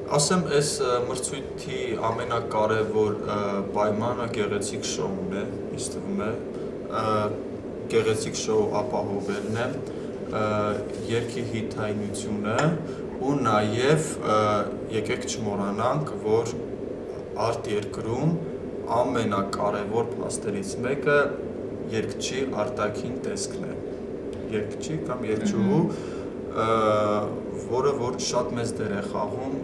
Ասեմ, այս մրցույթի ամենակարևոր պայմանը գեղեցիկ շոուն է, ինձ թվում է, գեղեցիկ շոու ապահովելն է, երգի հիթայնությունը ու նաև եկեք չմոռանանք, որ արտերկրում ամենակարևոր փաստերից մեկը երգչի արտաքին տեսքն է, երգչի կամ երգչուհու, որը որ շատ մեծ դեր է խաղում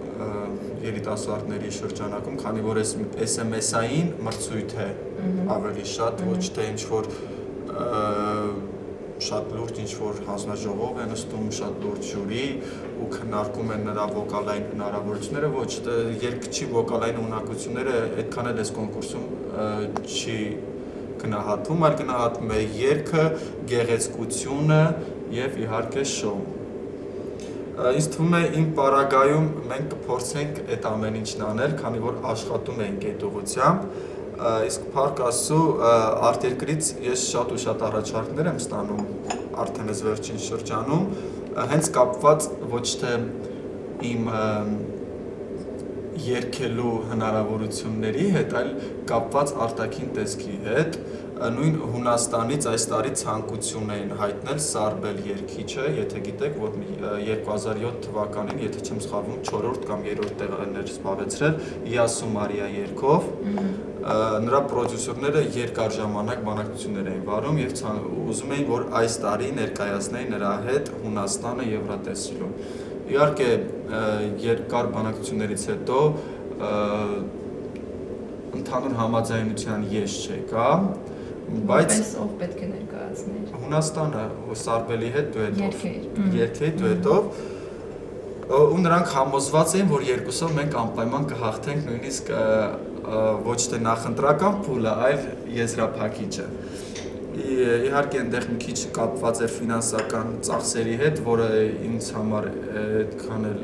երիտասարդների շրջանակում, քանի որ SMS-ային մրցույթ է ավելի շատ, ոչ թե ինչ-որ շատ լուրջ ինչ-որ հանձնաժողով է նստում, շատ լուրջ ժյուրի ու քննարկում են նրա վոկալային հնարավորությունները, ոչ, երգչի վոկալային ունակությունները այդքան էլ այս կոնկուրսում չի գնահատվում, այլ գնահատվում է երգը, գեղեցկությունը և իհարկե շոուն։ Ինձ թվում է իմ պարագայում մենք կփորձենք այդ ամեն ինչն անել, քանի որ աշխատում ենք այդ ուղղությամբ, իսկ փառք Աստծո արտերկրից ես շատ ու շատ առաջարկներ եմ ստանում արդեն այս վերջին շրջանում, հենց կապված ոչ թե իմ երգելու հնարավորությունների հետ, այլ կապված արտաքին տեսքի հետ, նույն Հունաստանից այս տարի ցանկություն էին հայտնել Սարբել երգիչը, եթե գիտեք, որ 2007 թվականին, եթե չեմ սխալվում, 4-րդ կամ 3-րդ տեղն էր զբաղեցրել Իասու Մարիա երգով, նրա պրոդյուսերները երկար ժամանակ բանակցություններ էին վարում և ուզում էին, որ այս տարի ներկայացնեին նրա հետ Հունաստանը Եվրատեսիլում։ Իհարկե, երկար բանակցություններից հետո ընդհանուր համաձայնության ես չեկա, բայց ով պետք է ներկայացներ։ Հունաստանը Սարբելի հետ դուետով, երգերի դուետով, ու նրանք համոզված էին, որ երկուսով մենք անպայման կհաղթենք նույնիսկ ոչ թե նախընտրական փուլը, այլ եզրափակիչը։ Իհարկե այնտեղ մի քիչ կապված էր ֆինանսական ծախսերի հետ, որը ինձ համար այդքան էլ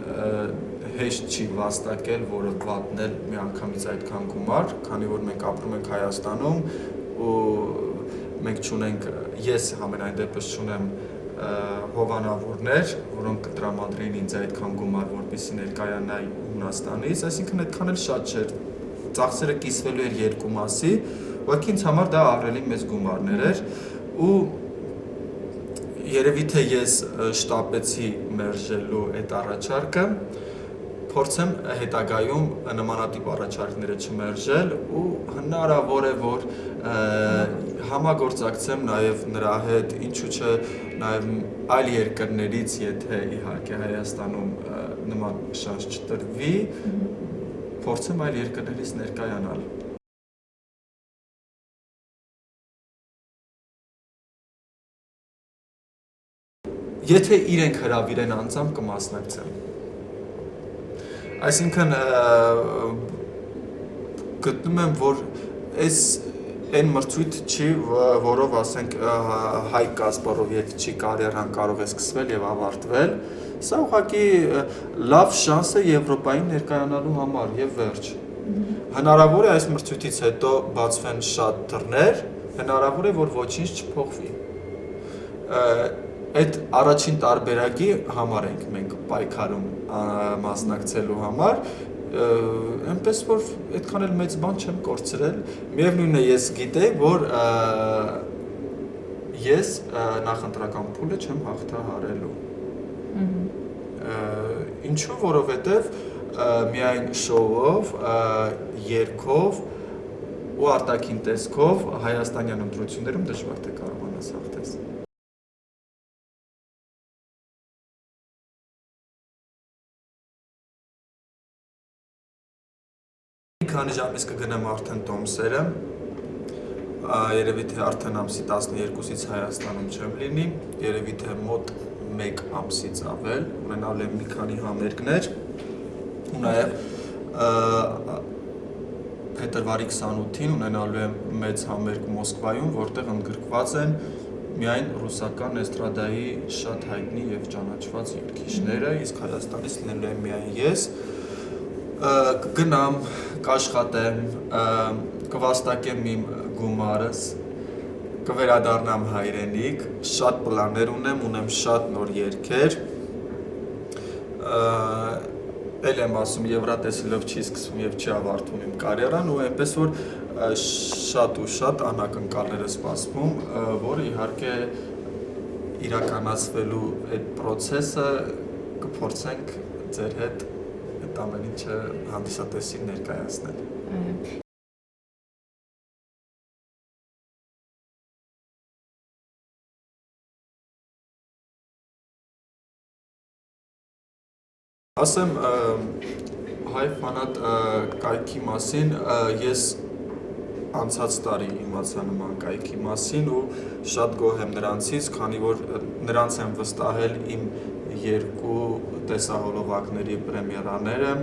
հեշտ չի վաստակել, որը վատնել միանգամից այդքան գումար, քանի որ մենք ապրում ենք Հայաստանում ու մենք չունենք, ես համենայն դեպս չունեմ հովանավորներ, որոնք կտրամադրեին ինձ այդքան գումար, որպեսզի ներկայանայի Հունաստանից, այսինքն այդքան էլ շատ չէր, ծախսերը կիսվելու էր երկու մասի, ուղղակի ինձ համար դա ահռելի մեծ գումարներ էր ու երևի թե ես շտապեցի մերժելու այդ առաջարկը, փորձեմ հետագայում նմանատիպ առաջարկները չմերժել ու հնարավոր է, որ համագործակցեմ նաև նրա հետ, ինչու չէ նաև այլ երկրներից, եթե իհարկե Հայաստանում նման շանս չտրվի, փորձեմ այլ երկրներից ներկայանալ։ Եթե իրենք հրավիրեն անձամբ կմասնակցեմ։ Այսինքն գտնում եմ, որ այն մրցույթ չի, որով ասենք Հայկ Կասպարով երգչի կարիերան կարող է սկսվել և ավարտվել, սա ուղղակի լավ շանս է Եվրոպային ներկայանալու համար և վերջ։ Հնարավոր է այս մրցույթից հետո բացվեն շատ դռներ, հնարավոր է, որ ոչինչ չփոխվի։ Այդ առաջին տարբերակի համար ենք մենք պայքարում մասնակցելու համար, այնպես որ այդքան էլ մեծ բան չեմ կորցրել, միևնույնն է ես գիտեի, որ ես նախընտրական փուլը չեմ հաղթահարելու։ Ինչու, որովհետև միայն շոուով, երգով ու արտաքին տեսքով հայաստանյան ընտրություններում դժվար թե կարողանաս հաղթես։ Քանի ժամից կգնեմ արդեն տոմսերը, երևի թե արդեն ամսի 12-ից Հայաստանում չեմ լինի, երևի թե մոտ 1 ամսից ավել, ունենալ եմ մի քանի համերգներ, ու նաև փետրվարի 28-ին ունենալու եմ մեծ համերգ Մոսկվայում, որտեղ ընդգրկված են միայն ռուսական էստրադայի շատ հայտնի և ճանաչված երգիչները, իսկ Հայաստանից լինելու եմ միայն ես, կգնամ, կաշխատեմ, կվաստակեմ իմ գումարս, կվերադառնամ հայրենիք, շատ պլաններ ունեմ շատ նոր երգեր, էլ եմ ասում Եվրատեսիլով չի սկսվում եւ չի ավարտվում իմ կարիերան ու այնպես որ շատ ու շատ անակնկալներ է սպասվում, որը իհարկե իրականացվելու այդ process-ը կփորձենք ձեր հետ այդ ամեն ինչը հանդիսատեսին ներկայացնել։ Ասեմ հայ ֆանատ կայքի մասին ես անցած տարի իմացա նման կայքի մասին ու շատ գոհ եմ նրանցից, քանի որ նրանց եմ վստահել իմ երկու տեսահոլովակների պրեմիերաները,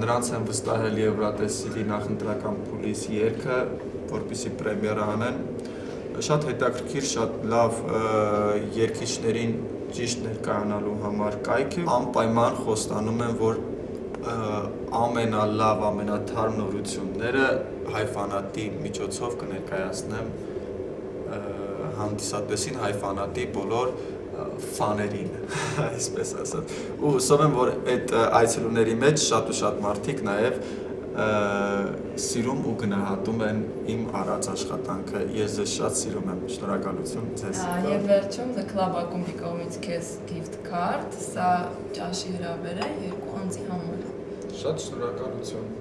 նրանց եմ վստահել Եվրատեսիլի նախընտրական փուլիս երգը, որպեսզի պրեմիերա անեն, շատ հետաքրքիր, շատ լավ երգիչներին ճիշտ ներկայանալու համար կայք է, անպայման խոստանում եմ, որ ամենալավ, ամենաթարմ նորությունները հայ ֆանատի միջոցով կներկայացնեմ հանդիսատեսին, հայ ֆանատի բոլոր ֆաներին, այսպես ասած։ Ու հուսով եմ, որ այդ այցելուների մեջ շատ ու շատ մարդիկ նաև սիրում ու գնահատում են իմ արած աշխատանքը։ Ես ձեզ շատ սիրում եմ, շնորհակալություն ձեզ։ Եվ վերջում The Club ակումբի կողմից քեզ gift card, սա ճաշի հրավեր է 2 անձի համար։ Շատ շնորհակալություն։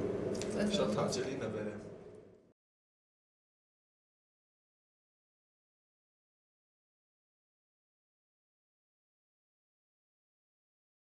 Շատ հաճելի